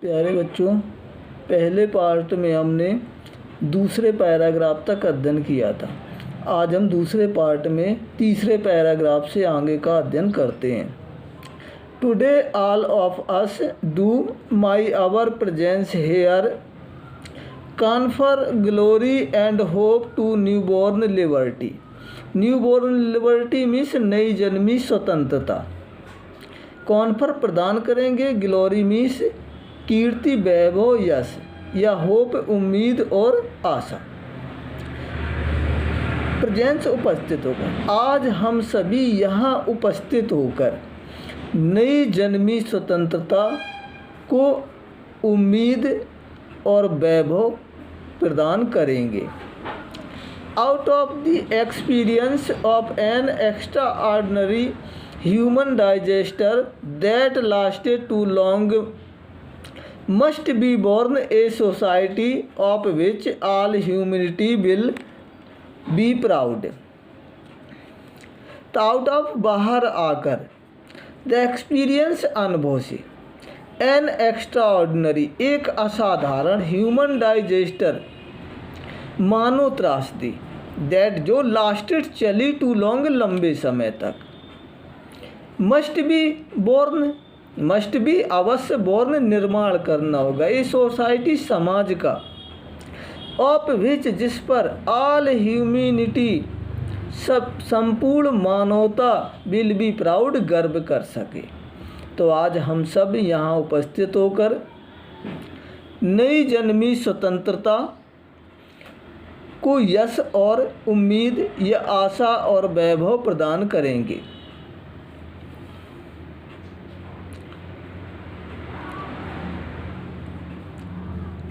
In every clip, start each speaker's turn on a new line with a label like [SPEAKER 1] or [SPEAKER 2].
[SPEAKER 1] प्यारे बच्चों, पहले पार्ट में हमने दूसरे पैराग्राफ तक अध्ययन किया था। आज हम दूसरे पार्ट में तीसरे पैराग्राफ से आगे का अध्ययन करते हैं। Today all of us do my our presence here confer glory and hope to newborn liberty. Newborn liberty means नई जन्मी स्वतंत्रता। कॉन्फर प्रदान करेंगे, ग्लोरी मीन्स कीर्ति, वैभव, यश, या होप उम्मीद और आशा। प्रेजेंस उपस्थित होकर, आज हम सभी यहाँ उपस्थित होकर नई जन्मी स्वतंत्रता को उम्मीद और वैभव प्रदान करेंगे। Out of the experience of an extraordinary human disaster that lasted too long must be born a society of which all humanity will be proud। तो आउट ऑफ बाहर आकर, द एक्सपीरियंस अनुभव से, एन एक्स्ट्रा ऑर्डिनरी एक असाधारण, human digester मानव त्रासदी, that जो lasted चली टू लॉन्ग लंबे समय तक, must be born must be अवश्य बोर्न निर्माण करना होगा, ये सोसाइटी समाज का, ऑफ विच जिस पर ऑल ह्यूमैनिटी सब संपूर्ण मानवता विल बी प्राउड गर्व कर सके। तो आज हम सब यहाँ उपस्थित होकर नई जन्मी स्वतंत्रता को यश और उम्मीद या आशा और वैभव प्रदान करेंगे।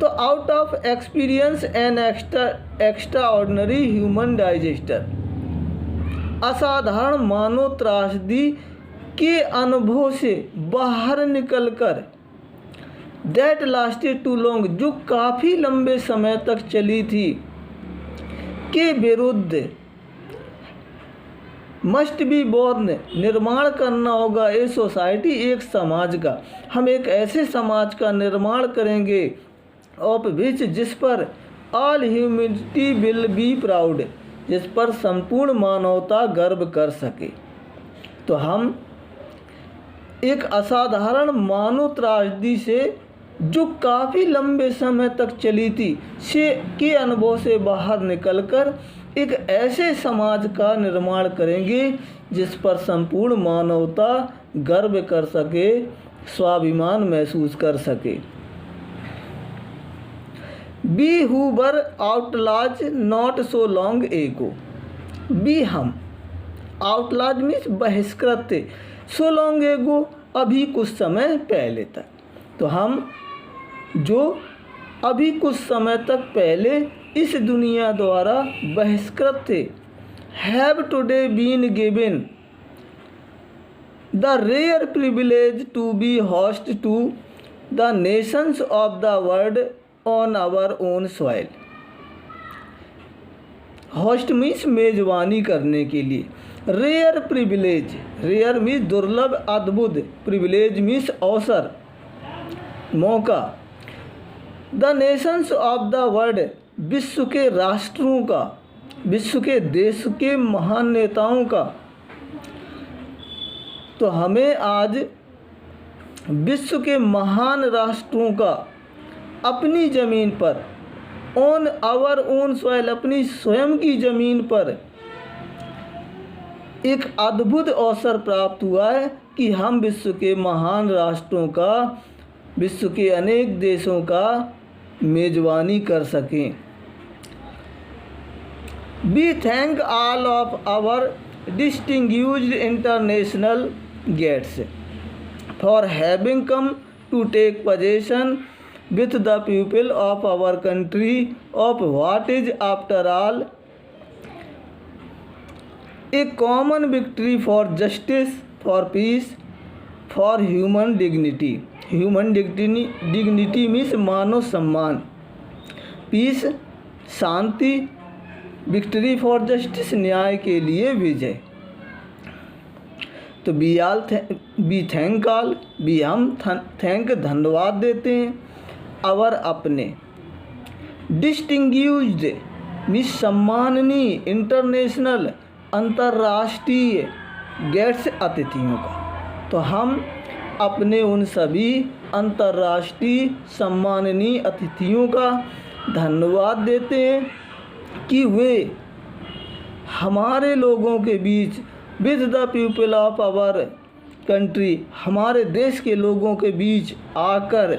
[SPEAKER 1] तो out of experience N extraordinary human digester, असाधारण मानव त्रासदी के अनुभव से बाहर निकलकर, दैट लास्टेड टू लॉन्ग जो काफ़ी लंबे समय तक चली थी, के विरुद्ध मस्ट बी बोर्न निर्माण करना होगा, ए सोसाइटी एक समाज का, हम एक ऐसे समाज का निर्माण करेंगे, ऑफ विच जिस पर all humanity will be proud जिस पर संपूर्ण मानवता गर्व कर सके। तो हम एक असाधारण मानव त्रासदी से जो काफ़ी लंबे समय तक चली थी से के अनुभव से बाहर निकलकर एक ऐसे समाज का निर्माण करेंगे जिस पर संपूर्ण मानवता गर्व कर सके, स्वाभिमान महसूस कर सके। Be who were outlaws not so long ago, be हम, आउटलाज मीन्स बहिष्कृत थे, सो लॉन्ग एगो अभी कुछ समय पहले तक, तो हम जो अभी कुछ समय तक पहले इस दुनिया द्वारा बहिष्कृत थे, have today been given the rare privilege to be host to the nations of the world on our own soil. Host means मेजबानी करने के लिए, रेयर प्रिविलेज, रेयर मीन्स दुर्लभ अद्भुत, प्रिविलेज मीन्स अवसर मौका, the nations of the world विश्व के राष्ट्रों का, विश्व के देश के महान नेताओं का। तो हमें आज विश्व के महान राष्ट्रों का अपनी ज़मीन पर, ऑन आवर ओन सॉइल अपनी स्वयं की ज़मीन पर एक अद्भुत अवसर प्राप्त हुआ है कि हम विश्व के महान राष्ट्रों का, विश्व के अनेक देशों का मेजबानी कर सकें। We thank all of our distinguished international guests for having come to take possession with the people of our country of what is after all a common victory for justice, for peace, for human dignity। human dignity means मानव सम्मान, peace Shanti, victory for justice न्याय के लिए विजय। तो B thank all, B हम thank धन्यवाद देते हैं। अवर अपने, डिस्टिंग्विश्ड मिस सम्माननीय, इंटरनेशनल अंतर्राष्ट्रीय गेस्ट्स अतिथियों का। तो हम अपने उन सभी अंतर्राष्ट्रीय सम्माननीय अतिथियों का धन्यवाद देते हैं कि वे हमारे लोगों के बीच, with the people of our country, हमारे देश के लोगों के बीच आकर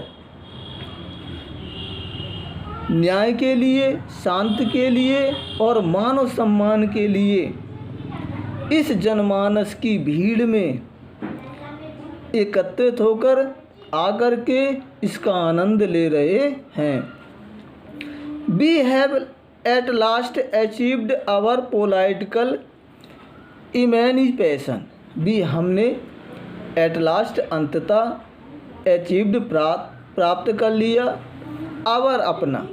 [SPEAKER 1] न्याय के लिए, शांति के लिए और मानव सम्मान के लिए इस जनमानस की भीड़ में एकत्रित होकर आकर के इसका आनंद ले रहे हैं। We have at last achieved our political emancipation, भी हमने एट लास्ट अंततः अचीव्ड प्राप्त कर लिया, आवर अपना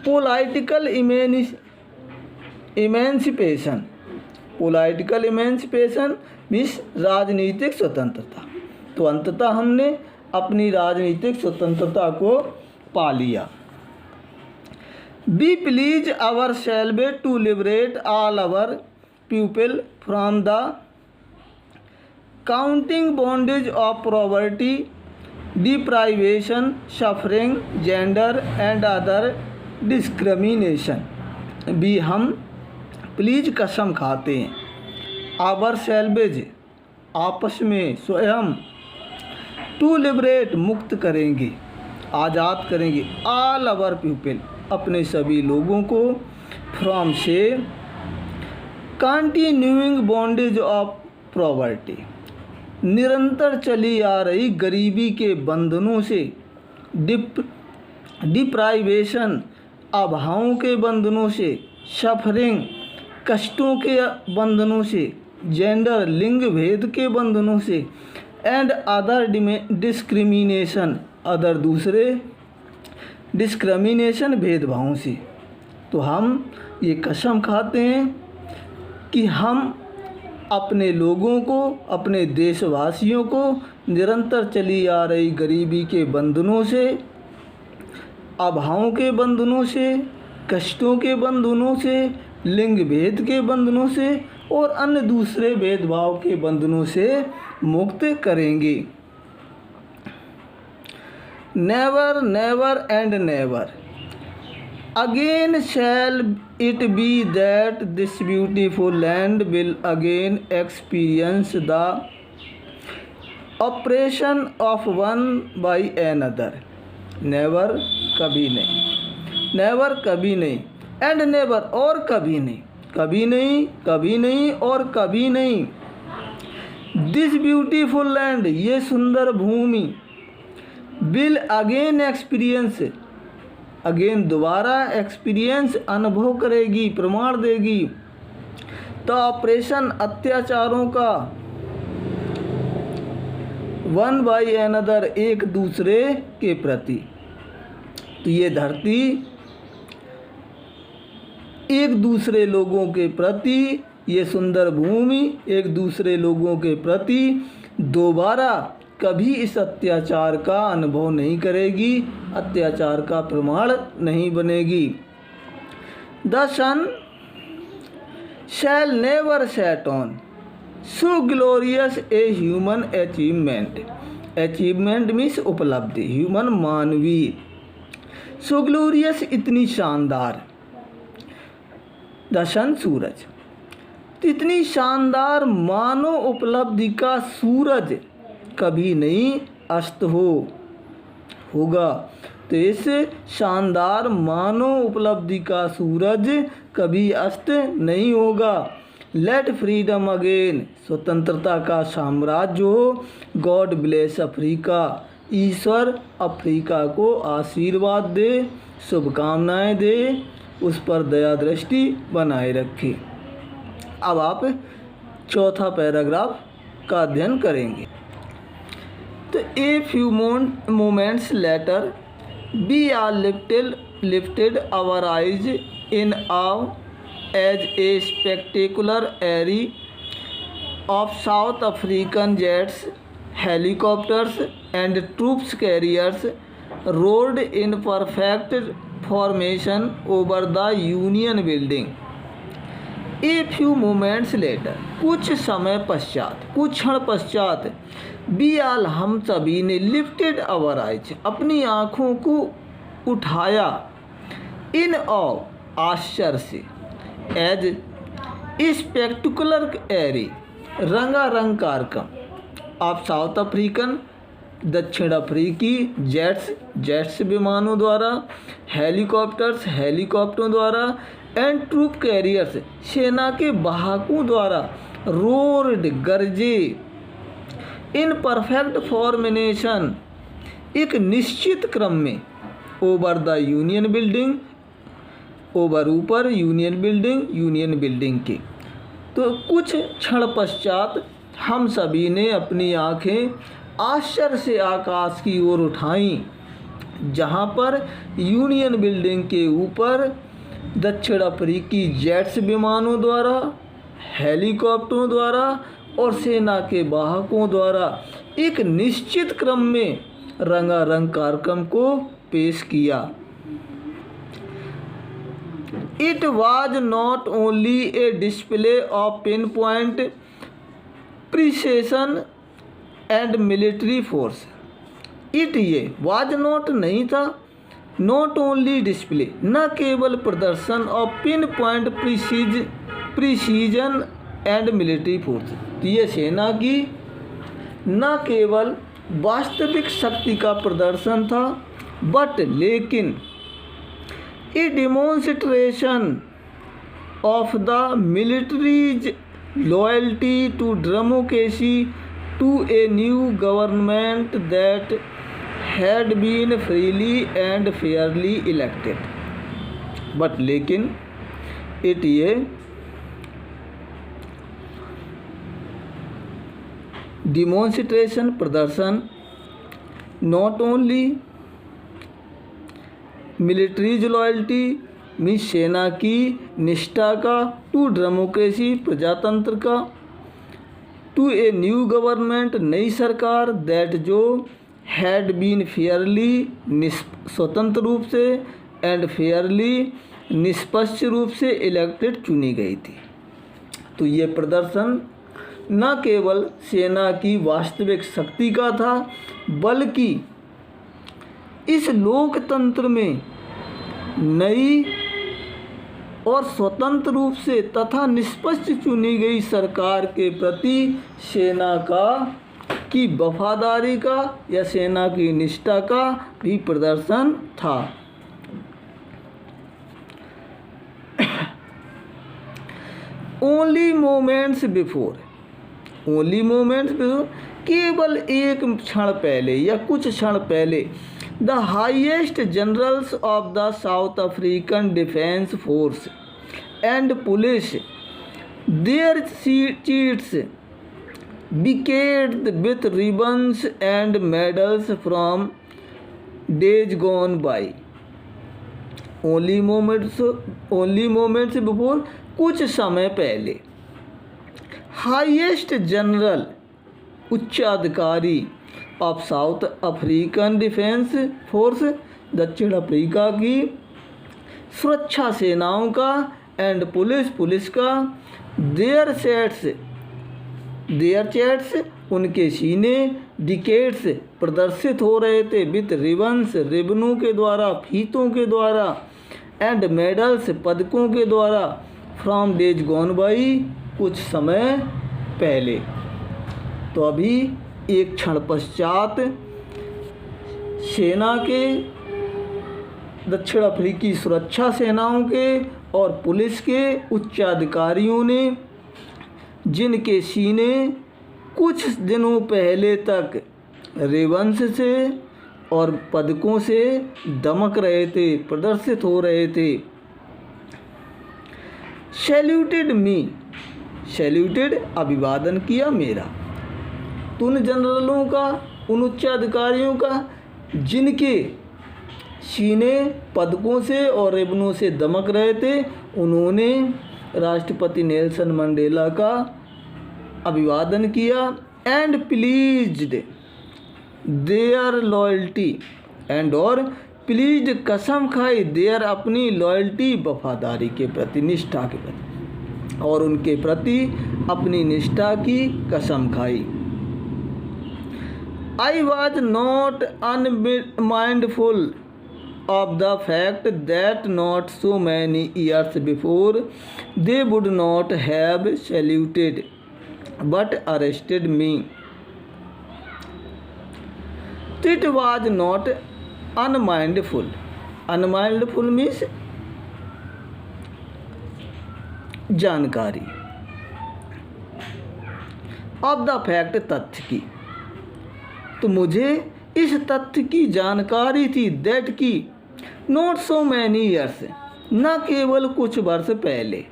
[SPEAKER 1] political emancipation, political emancipation means राजनीतिक स्वतंत्रता। तो अंततः हमने अपनी राजनीतिक स्वतंत्रता को पा लिया। We pledge our self to liberate all our people from the continuing bondage of poverty, deprivation, suffering, gender and other discrimination. भी हम प्लीज कसम खाते हैं, आवर सेल्वेज आपस में स्वयं, टू लिबरेट मुक्त करेंगे, आज़ाद करेंगे, ऑल आवर पीपल अपने सभी लोगों को, फ्रॉम से कंटिन्यूइंग बॉन्डेज ऑफ पॉवर्टी, निरंतर चली आ रही गरीबी के बंधनों से, डिप्राइवेशन अभावों के बंधनों से, सफरिंग कष्टों के बंधनों से, जेंडर लिंग भेद के बंधनों से, एंड अदर डिस्क्रिमिनेशन अदर दूसरे डिस्क्रिमिनेशन भेदभावों से। तो हम ये कसम खाते हैं कि हम अपने लोगों को, अपने देशवासियों को निरंतर चली आ रही गरीबी के बंधनों से, अभावों के बंधनों से, कष्टों के बंधनों से, लिंग भेद के बंधनों से और अन्य दूसरे भेदभाव के बंधनों से मुक्त करेंगे। Never, never and never again shall it be that this beautiful land will again experience the oppression of one by another. Never कभी नहीं, नेवर कभी नहीं, एंड नेवर और कभी नहीं, कभी नहीं, कभी नहीं और कभी नहीं। दिस ब्यूटीफुल लैंड ये सुंदर भूमि, विल अगेन एक्सपीरियंस अगेन दोबारा एक्सपीरियंस अनुभव करेगी, प्रमाण देगी, द ऑपरेशन अत्याचारों का, वन बाई एनदर एक दूसरे के प्रति। तो ये धरती एक दूसरे लोगों के प्रति, ये सुंदर भूमि एक दूसरे लोगों के प्रति दोबारा कभी इस अत्याचार का अनुभव नहीं करेगी, अत्याचार का प्रमाण नहीं बनेगी। The sun shall never set on so glorious a human achievement, achievement means उपलब्धि, ह्यूमन मानवीय, सो ग्लोरियस इतनी शानदार, द सन सूरज, तो इतनी शानदार मानव उपलब्धि का सूरज कभी नहीं अस्त होगा। तो इस शानदार मानव उपलब्धि का सूरज कभी अस्त नहीं होगा। लेट फ्रीडम अगेन स्वतंत्रता का साम्राज्य हो, गॉड ब्लेस अफ्रीका, ईश्वर अफ्रीका को आशीर्वाद दे, शुभकामनाएं दे, उस पर दया दृष्टि बनाए रखे। अब आप चौथा पैराग्राफ का अध्ययन करेंगे। तो a few moments later we are lifted our eyes in awe as a spectacular array of South African jets, helicopters, and troops carriers roared in perfect formation over the Union building. A few moments later, कुछ समय पश्चात, कुछ क्षण पश्चात, we all, हम सभी ने lifted our eyes, अपनी आँखों को उठाया, in awe, आश्चर्य से, as स्पेक्टुकुलर एरी, रंगारंग कार्यक्रम ऑफ साउथ अफ्रीकन, दक्षिण अफ्रीकी जेट्स विमानों द्वारा, हेलीकॉप्टरों द्वारा, एंड ट्रूप कैरियर्स, सेना के वाहकों द्वारा, रोर्ड, गरजे, इन परफेक्ट फॉर्मेशन, एक निश्चित क्रम में, over the union building, over ऊपर, यूनियन बिल्डिंग के। तो कुछ क्षण पश्चात हम सभी ने अपनी आंखें आश्चर्य से आकाश की ओर उठाईं, जहां पर यूनियन बिल्डिंग के ऊपर दक्षिण अफ्रीकी जेट्स विमानों द्वारा, हेलीकॉप्टरों द्वारा और सेना के वाहकों द्वारा एक निश्चित क्रम में रंगारंग कार्यक्रम को पेश किया। It was not only a display of pinpoint precision and military force. ये was not नहीं था, not only display, न केवल प्रदर्शन of pinpoint precision and military force, तो ये सेना की न केवल वास्तविक शक्ति का प्रदर्शन था, बट लेकिन a demonstration of the military's loyalty to democracy, to a new government that had been freely and fairly elected. But लेकिन ये demonstration, प्रदर्शन, not only militaries loyalty, means सेना की निष्ठा का, टू डेमोक्रेसी, प्रजातंत्र का, टू ए न्यू गवर्नमेंट, नई सरकार, दैट जो हैड बीन फेयरली, स्वतंत्र रूप से, एंड फेयरली, निष्पक्ष रूप से इलेक्टेड, चुनी गई थी। तो ये प्रदर्शन न केवल सेना की वास्तविक शक्ति का था, बल्कि इस लोकतंत्र में नई और स्वतंत्र रूप से तथा निष्पक्ष चुनी गई सरकार के प्रति सेना की वफादारी का या सेना की निष्ठा का भी प्रदर्शन था। ओनली मोमेंट्स बिफोर, केवल एक क्षण पहले या कुछ क्षण पहले, the highest generals of the South African defence force and police, their chests became with ribbons and medals from days gone by. Only moments before, कुछ समय पहले, हाईएस्ट जनरल, उच्चाधिकारी of south African defence force, दक्षिण Africa की सुरक्षा सेनाओं का, and police का, देयर चैट्स, उनके सीने, डिकेट्स, प्रदर्शित हो रहे थे, विथ रिबन्स, रिबनों के द्वारा, फीतों के द्वारा, एंड मेडल्स, पदकों के द्वारा, फ्रॉम डेज गॉन बाई, कुछ समय पहले। तो अभी एक क्षण पश्चात सेना के, दक्षिण अफ्रीकी सुरक्षा सेनाओं के और पुलिस के उच्चाधिकारियों ने, जिनके सीने कुछ दिनों पहले तक रिबन्स से और पदकों से दमक रहे थे, प्रदर्शित हो रहे थे, सैल्यूटेड, अभिवादन किया मेरा, तो उन जनरलों का, उन उच्चाधिकारियों का जिनके सीने पदकों से और रिबनों से दमक रहे थे, उन्होंने राष्ट्रपति नेल्सन मंडेला का अभिवादन किया, and pleased their loyalty, and और प्लीज्ड कसम खाई, देयर अपनी लॉयल्टी वफादारी के प्रति, निष्ठा के प्रति, और उनके प्रति अपनी निष्ठा की कसम खाई। I was not unmindful of the fact that not so many years before they would not have saluted but arrested me. It was not unmindful. Unmindful means जानकारी, of the fact तथ्य की, तो मुझे इस तथ्य की जानकारी थी, दैट की नॉट सो मैनी ईयर्स, न केवल कुछ वर्ष पहले,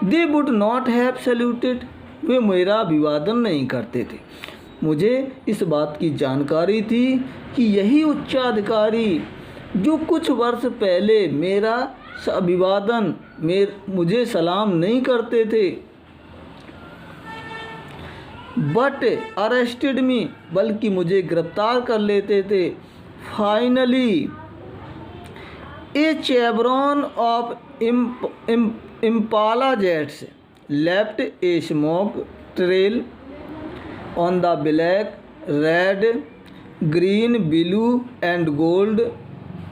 [SPEAKER 1] they would not have saluted, वे मेरा अभिवादन नहीं करते थे। मुझे इस बात की जानकारी थी कि यही उच्चाधिकारी जो कुछ वर्ष पहले मेरा अभिवादन मुझे सलाम नहीं करते थे, बट अरेस्टेड मी, बल्कि मुझे गिरफ्तार कर लेते थे। Finally a chevron of Impala jets left a smoke trail on the black, red, green, blue and gold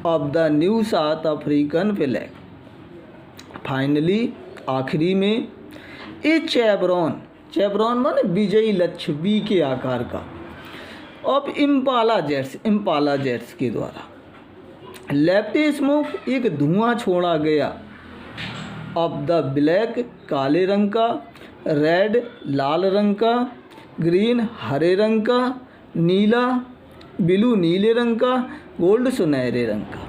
[SPEAKER 1] of the new South African flag. Finally आखिरी में, ए चेवरॉन, चेवरॉन माने विजयी लक्ष्य, बी के आकार का, ऑफ इम्पाला जेट्स के द्वारा, लेफ्ट स्मोक एक धुआं छोड़ा गया, ऑफ द ब्लैक काले रंग का, रेड लाल रंग का, ग्रीन हरे रंग का, नीला ब्लू नीले रंग का, गोल्ड सुनहरे रंग का,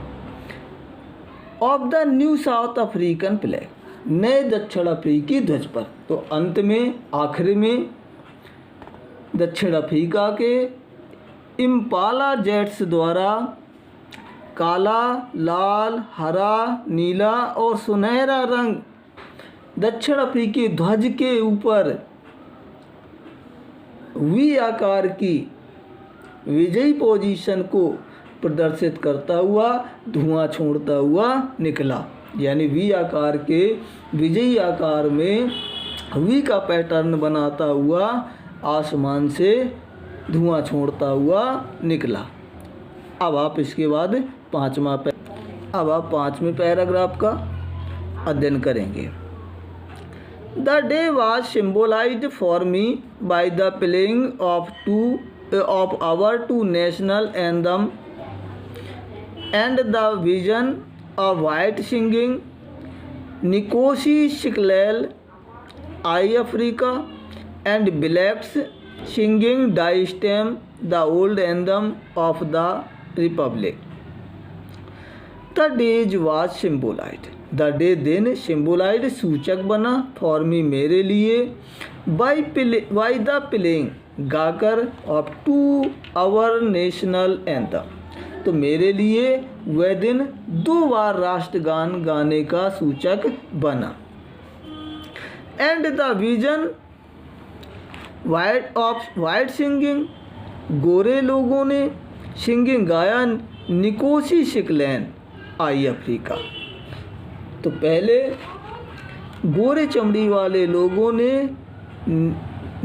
[SPEAKER 1] of the new South African flag, नए दक्षिण अफ्रीकी ध्वज पर। तो अंत में आखिर में दक्षिण अफ्रीका के इम्पाला जेट्स द्वारा काला, लाल, हरा, नीला और सुनहरा रंग दक्षिण अफ्रीकी ध्वज के ऊपर वी आकार की विजयी पोजीशन को प्रदर्शित करता हुआ धुआं छोड़ता हुआ निकला, यानी वी आकार के विजयी आकार में वी का पैटर्न बनाता हुआ आसमान से धुआं छोड़ता हुआ निकला। अब आप इसके बाद अब आप पाँचवें पैराग्राफ का अध्ययन करेंगे। The day was symbolized for me by the playing of our two national anthem and the vision of white singing Nkosi Sikelel I Africa and blacks singing Die Stem, the old anthem of the Republic. The day was symbolized. The day then symbolized सूचक बना for me मेरे लिए by the playing गाकर of to our national anthem, तो मेरे लिए वह दिन 2 बार राष्ट्रगान गाने का सूचक बना। And the vision white singing, गोरे लोगों ने सिंगिंग गाया निकोसी सिकलैन आई अफ्रीका, तो पहले गोरे चमड़ी वाले लोगों ने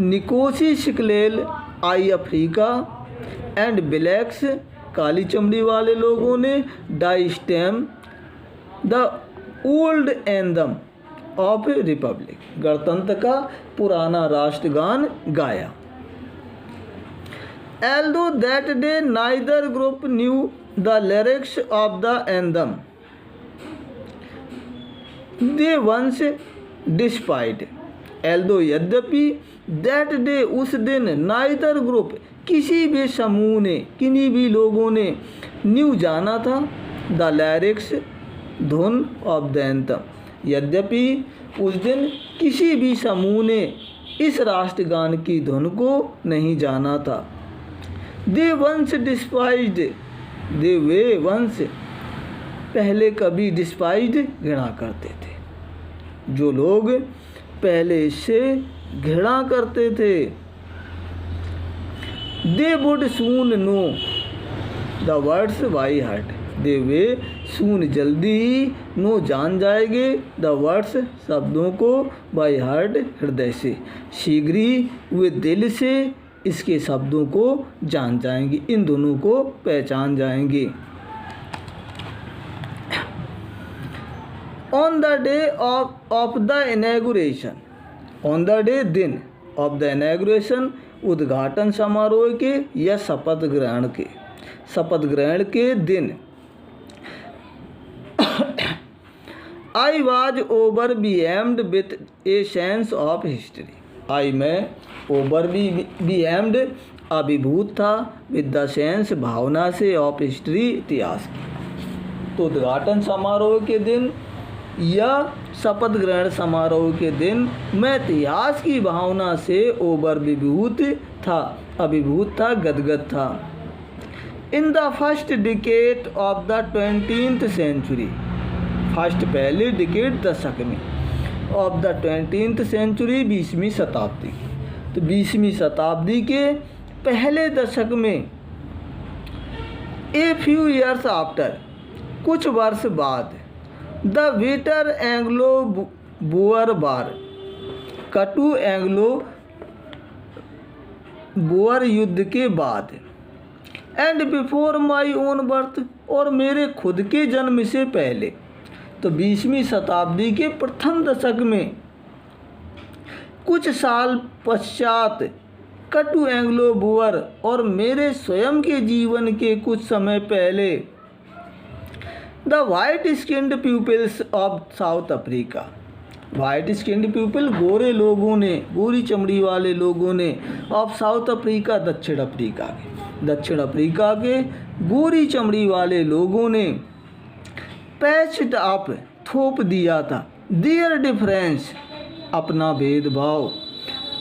[SPEAKER 1] Nkosi Sikelel iAfrika and blacks काली चमड़ी वाले लोगों ने Die Stem the old anthem of republic, गणतंत्र का पुराना राष्ट्रगान गाया। Although that day neither group knew the lyrics of the anthem they once despised, although यद्यपि दैट डे उस दिन नाइदर ग्रुप किसी भी समूह ने, किन्हीं भी लोगों ने न्यू जाना था द लिरिक्स धुन ऑफ द एंथम, यद्यपि उस दिन किसी भी समूह ने इस राष्ट्रगान की धुन को नहीं जाना था। They once डिस्पाइज्ड, they way once पहले कभी डिस्पाइज्ड घृणा करते थे, जो लोग पहले इससे घृणा करते थे। They would soon know the words by heart, वे सून जल्दी ही नो जान जाएंगे द वर्ड्स शब्दों को बाई हार्ट हृदय से, शीघ्र ही वे दिल से इसके शब्दों को जान जाएंगे, इन दोनों को पहचान जाएंगे। On the day of the inauguration, on the day दिन ऑफ द इनॉग्रेशन, उद्घाटन समारोह के या शपथ ग्रहण के दिन, I was overwhelmed with a sense of history, मैं overwhelmed अभिभूत था with the sense भावना से of history इतिहास की। तो उद्घाटन समारोह के दिन या शपथ ग्रहण समारोह के दिन मैं इतिहास की भावना से अभिभूत था, गदगद था। In the first decade of the 20th century, first पहले डिकेड दशक में, ऑफ द 20th सेंचुरी 20वीं शताब्दी, तो 20वीं शताब्दी के पहले दशक में, ए फ्यू ईयर्स आफ्टर, कुछ वर्ष बाद, द बिटर एंग्लो बोअर वार, कटु एंग्लो बोअर युद्ध के बाद, and before my own birth, और मेरे खुद के जन्म से पहले, तो 20वीं शताब्दी के प्रथम दशक में कुछ साल पश्चात कटु एंग्लो बोअर और मेरे स्वयं के जीवन के कुछ समय पहले the white skinned peoples of South Africa, white skinned people गोरे लोगों ने, गोरी चमड़ी वाले लोगों ने, ऑफ साउथ अफ्रीका दक्षिण अफ्रीका के गोरी चमड़ी वाले लोगों ने पैच्ड अप थोप दिया था, देयर डिफरेंस अपना भेदभाव,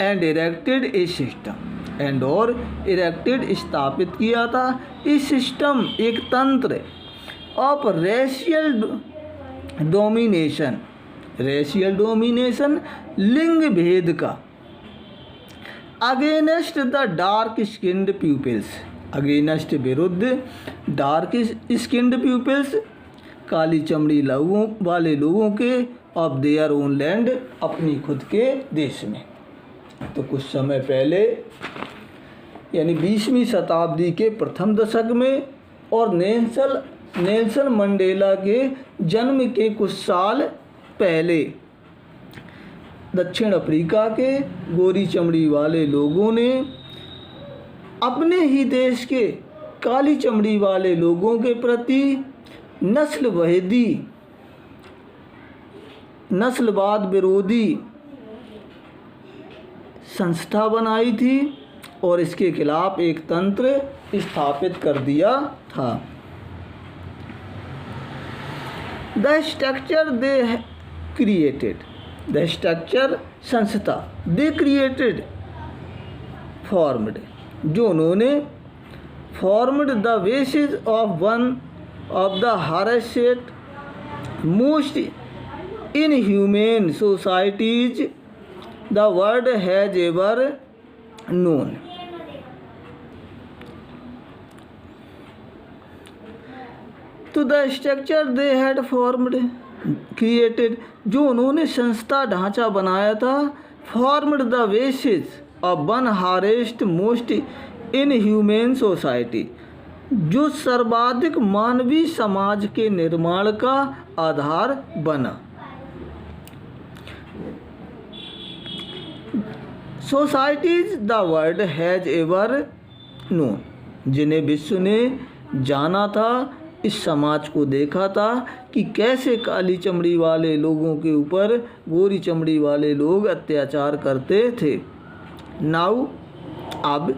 [SPEAKER 1] and erected A system, and और इरेक्टेड स्थापित किया था, इस सिस्टम एक तंत्र ऑफ रेशियल डोमिनेशन लिंग भेद का, against the dark skinned peoples, against विरुद्ध डार्क स्किन्ड पीपल्स काली चमड़ी वाले लोगों के, ऑफ देयर ओन लैंड अपनी खुद के देश में। तो कुछ समय पहले यानी 20वीं शताब्दी के प्रथम दशक में और नेल्सन मंडेला के जन्म के कुछ साल पहले दक्षिण अफ्रीका के गोरी चमड़ी वाले लोगों ने अपने ही देश के काली चमड़ी वाले लोगों के प्रति नस्लवाद विरोधी संस्था बनाई थी और इसके खिलाफ एक तंत्र स्थापित कर दिया था। The structure they created, the structure संस्था, दे क्रिएटेड फॉर्म्ड, जो उन्होंने formed the basis of one of the harshest most inhuman societies the world has ever known. तो the structure they had formed created, जो उन्होंने संस्था ढांचा बनाया था, formed the basis of one harshest most inhuman society, जो सर्वाधिक मानवीय समाज के निर्माण का आधार बना। Societies the world has ever known, जिन्हें विश्व ने जाना था, इस समाज को देखा था कि कैसे काली चमड़ी वाले लोगों के ऊपर गोरी चमड़ी वाले लोग अत्याचार करते थे। नाउ अब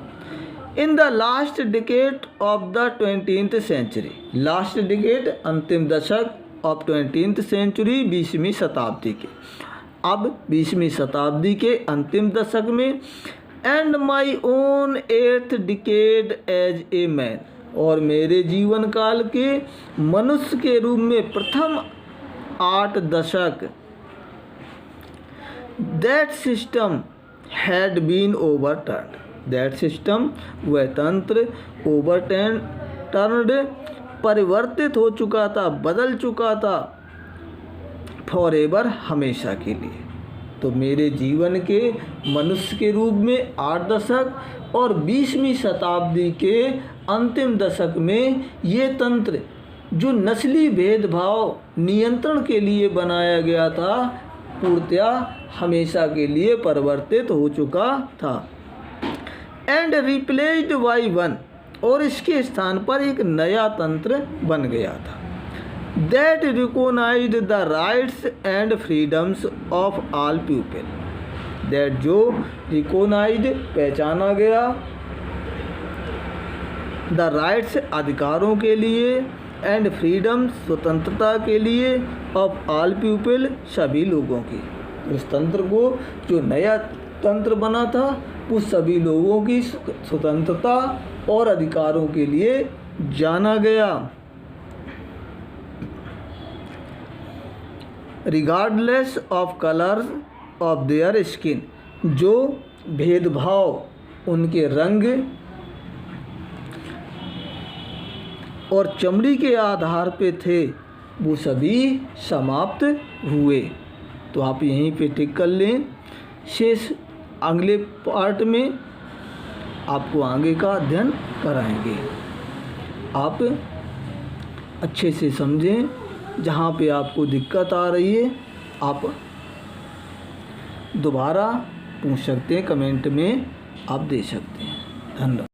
[SPEAKER 1] in the last decade of the 20th century, last decade अंतिम दशक ऑफ 20th सेंचुरी 20वीं शताब्दी के, अब 20वीं शताब्दी के अंतिम दशक में, and my own 8th decade as a man, और मेरे जीवन काल के मनुष्य के रूप में प्रथम 8 दशक, that system had been overturned. That system, वह तंत्र overturned, परिवर्तित हो चुका था, बदल चुका था, forever, हमेशा के लिए। तो मेरे जीवन के मनुष्य के रूप में 8 दशक और 20वीं शताब्दी के अंतिम दशक में ये तंत्र जो नस्ली भेदभाव नियंत्रण के लिए बनाया गया था, पूर्णतया हमेशा के लिए परिवर्तित हो चुका था। एंड रिप्लेस्ड बाय वन, और इसके स्थान पर एक नया तंत्र बन गया था। That recognised the rights and freedoms of all people. That, जो रिकॉग्नाइज्ड, पहचाना गया, द राइट्स, अधिकारों के लिए, एंड फ्रीडम, स्वतंत्रता के लिए, ऑफ ऑल पीपल, सभी लोगों की। उस तंत्र को, जो नया तंत्र बना था, वो सभी लोगों की स्वतंत्रता और अधिकारों के लिए जाना गया। Regardless of colour of their skin, जो भेदभाव उनके रंग और चमड़ी के आधार पे थे, वो सभी समाप्त हुए। तो आप यहीं पे टिक कर लें। शेष अगले पार्ट में आपको आगे का अध्ययन कराएंगे। आप अच्छे से समझें। जहाँ पे आपको दिक्कत आ रही है आप दोबारा पूछ सकते हैं, कमेंट में आप दे सकते हैं। धन्यवाद।